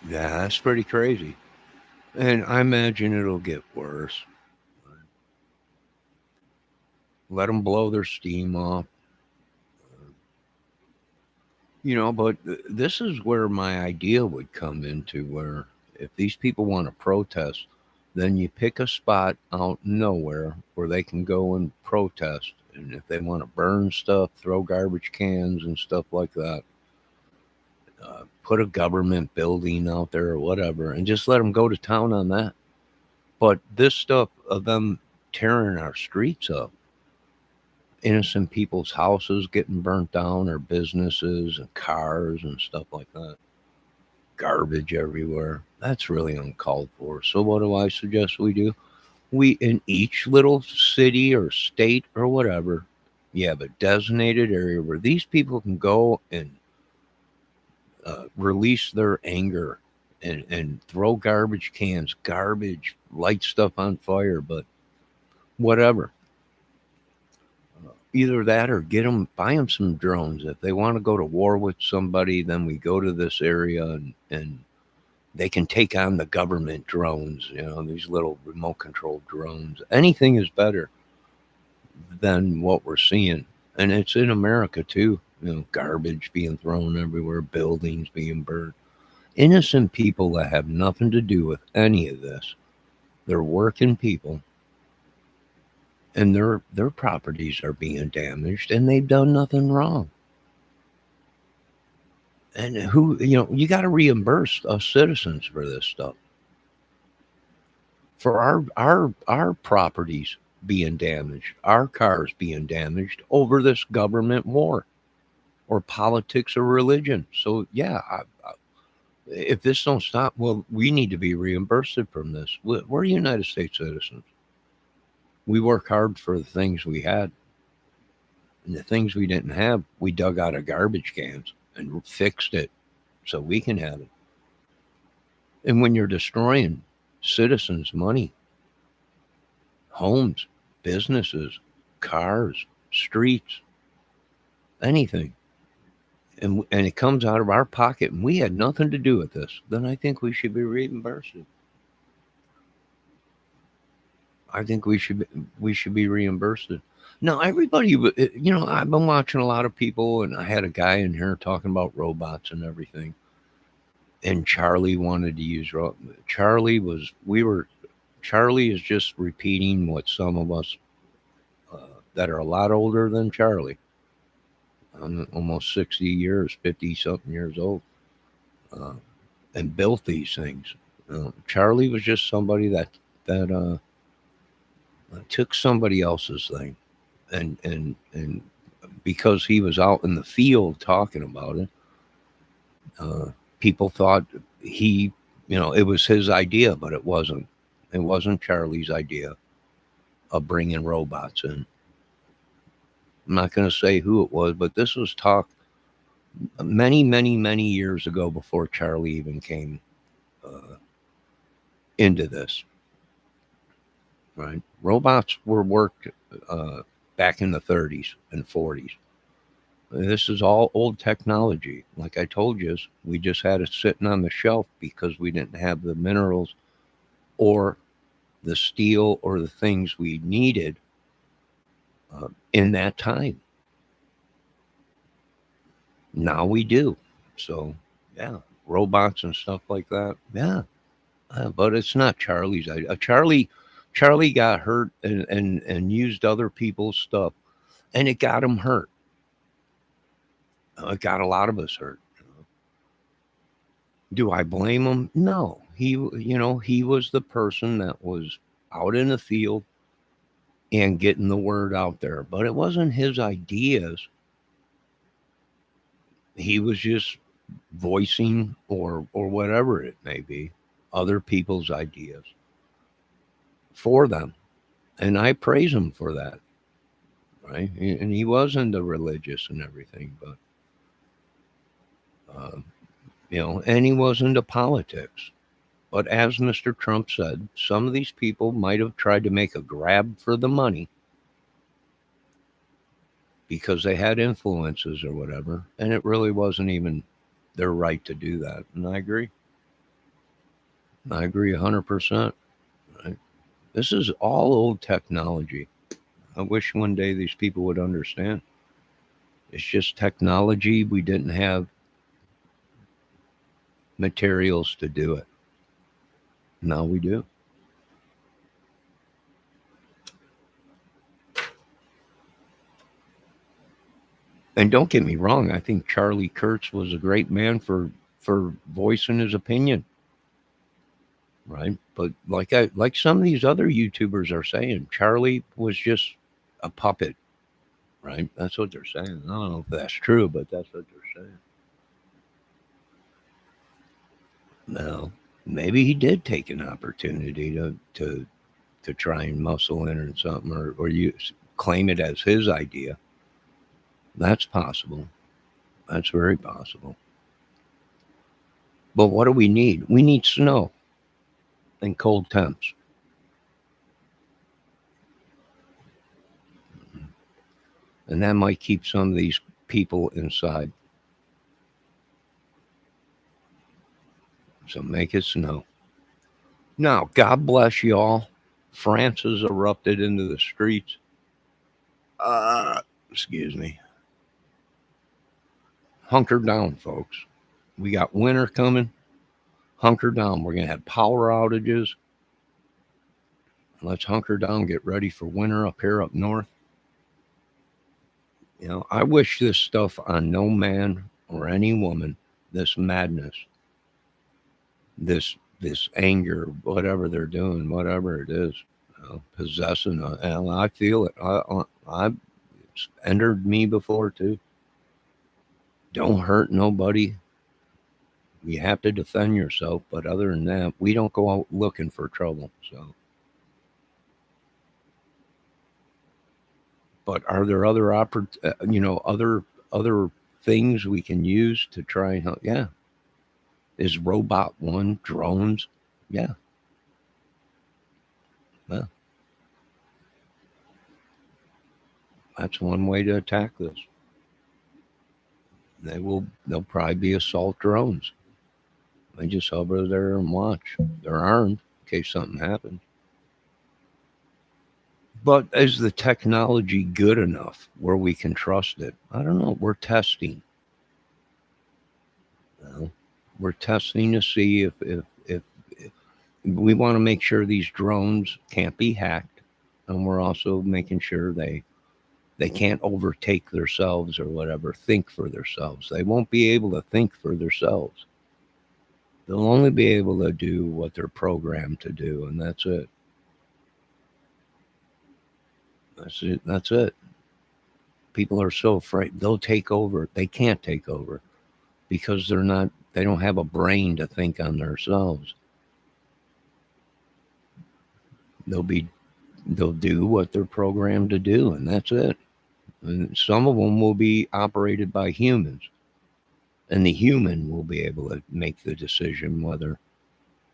Yeah, that's pretty crazy. And I imagine it'll get worse. Let them blow their steam off. But this is where my idea would come into where if these people want to protest, then you pick a spot out nowhere where they can go and protest. And if they want to burn stuff, throw garbage cans and stuff like that, put a government building out there or whatever, and just let them go to town on that. But this stuff of them tearing our streets up, innocent people's houses getting burnt down, or businesses and cars and stuff like that, garbage everywhere. That's really uncalled for. So, what do I suggest we do? We, in each little city or state or whatever, you have a designated area where these people can go and release their anger and throw garbage cans, garbage, light stuff on fire, but whatever. Either that or buy them some drones. If they want to go to war with somebody, then we go to this area and they can take on the government drones, these little remote controlled drones. Anything is better than what we're seeing. And it's in America too. Garbage being thrown everywhere, buildings being burned. Innocent people that have nothing to do with any of this. They're working people, and their properties are being damaged, and they've done nothing wrong. And you got to reimburse us citizens for this stuff, for our properties being damaged, our cars being damaged over this government war or politics or religion. So yeah, if this don't stop, well, we need to be reimbursed from this. We're United States citizens. We work hard for the things we had, and the things we didn't have, we dug out of garbage cans and fixed it so we can have it. And when you're destroying citizens' money, homes, businesses, cars, streets, anything, and it comes out of our pocket, and we had nothing to do with this, then I think we should be reimbursed. I think we should be reimbursed. Now, everybody, I've been watching a lot of people, and I had a guy in here talking about robots and everything. And Charlie wanted to use Charlie is just repeating what some of us that are a lot older than Charlie, I'm almost 60 years, 50 something years old, and built these things. Charlie was just somebody that took somebody else's thing, and because he was out in the field talking about it, people thought it was his idea, but it wasn't. It wasn't Charlie's idea of bringing robots in. I'm not going to say who it was, but this was talk many, many, many years ago before Charlie even came into this. Right? Robots were worked back in the 30s and 40s. This is all old technology. Like I told you, we just had it sitting on the shelf because we didn't have the minerals or the steel or the things we needed in that time. Now we do. So, yeah, robots and stuff like that. Yeah. But it's not Charlie's idea. Charlie got hurt and used other people's stuff, and it got him hurt. It got a lot of us hurt. Do I blame him? No. He was the person that was out in the field and getting the word out there, but it wasn't his ideas. He was just voicing or whatever it may be, other people's ideas for them. And I praise him for that. Right. And he was into religious and everything, but, and he was into politics. But as Mr. Trump said, some of these people might have tried to make a grab for the money because they had influences or whatever, and it really wasn't even their right to do that. And I agree. I agree 100%. Right? This is all old technology. I wish one day these people would understand. It's just technology. We didn't have materials to do it. Now we do. And don't get me wrong, I think Charlie Kurtz was a great man for voicing his opinion. Right? But like some of these other YouTubers are saying, Charlie was just a puppet. Right? That's what they're saying. I don't know if that's true, but that's what they're saying. Now, maybe he did take an opportunity to try and muscle in or something, or claim it as his idea. That's possible. That's very possible. But what do we need? We need snow and cold temps. And that might keep some of these people inside. So make it snow. Now, God bless y'all. France has erupted into the streets. Excuse me. Hunker down, folks. We got winter coming. Hunker down. We're going to have power outages. Let's hunker down, get ready for winter up here up north. You know, I wish this stuff on no man or any woman, this madness, this anger, whatever they're doing, whatever it is, you know, possessing, and I feel it. It's entered me before too. Don't hurt nobody. You have to defend yourself, but other than that, we don't go out looking for trouble. So, but are there other other things we can use to try and help? Yeah. Is robot one drones? Yeah. Well, that's one way to attack this. They'll probably be assault drones. They just hover there and watch. They're armed in case something happens. But is the technology good enough where we can trust it? I don't know. We're testing. Well, we're testing to see if we want to make sure these drones can't be hacked, and we're also making sure they can't overtake themselves or whatever, think for themselves. They won't be able to think for themselves. They'll only be able to do what they're programmed to do, and that's it. That's it. That's it. People are so afraid they'll take over. They can't take over because they don't have a brain to think on themselves. They'll do what they're programmed to do, and that's it. And some of them will be operated by humans, and the human will be able to make the decision whether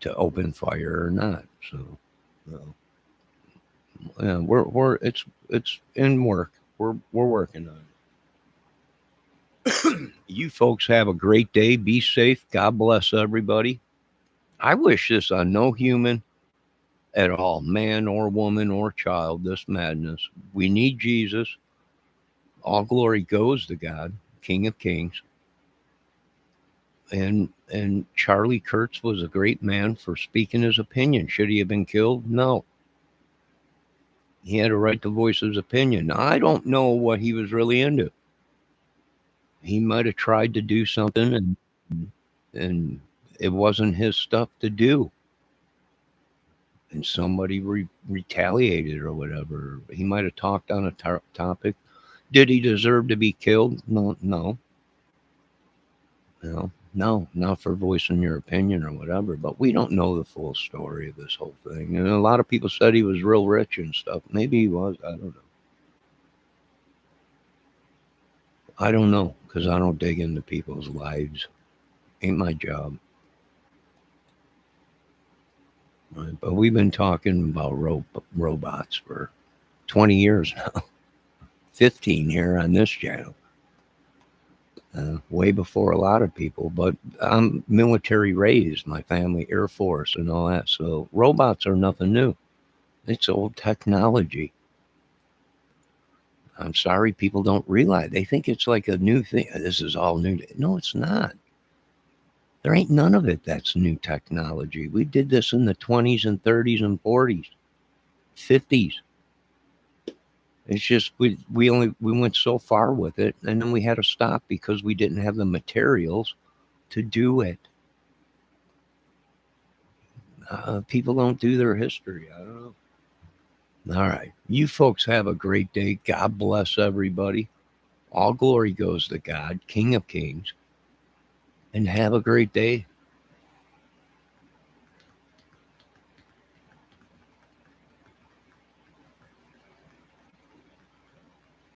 to open fire or not. So, yeah, it's in work. We're working on it. You folks have a great day. Be safe. God bless everybody. I wish this on no human at all, man or woman or child, this madness. We need Jesus. All glory goes to God, King of Kings. And Charlie Kurtz was a great man for speaking his opinion. Should he have been killed? No. He had a right to voice his opinion. Now, I don't know what he was really into. He might have tried to do something and it wasn't his stuff to do. And somebody retaliated or whatever. He might have talked on a topic. Did he deserve to be killed? No. No, not for voicing your opinion or whatever. But we don't know the full story of this whole thing. And a lot of people said he was real rich and stuff. Maybe he was. I don't know because I don't dig into people's lives. Ain't my job. Right? But we've been talking about robots for 20 years now. 15 here on this channel. Way before a lot of people, but I'm military raised, my family, Air Force and all that. So robots are nothing new. It's old technology. I'm sorry people don't realize. They think it's like a new thing. This is all new. No, it's not. There ain't none of it that's new technology. We did this in the 20s and 30s and 40s, 50s. It's just we went so far with it, and then we had to stop because we didn't have the materials to do it. People don't do their history. I don't know. All right. You folks have a great day. God bless everybody. All glory goes to God, King of Kings. And have a great day.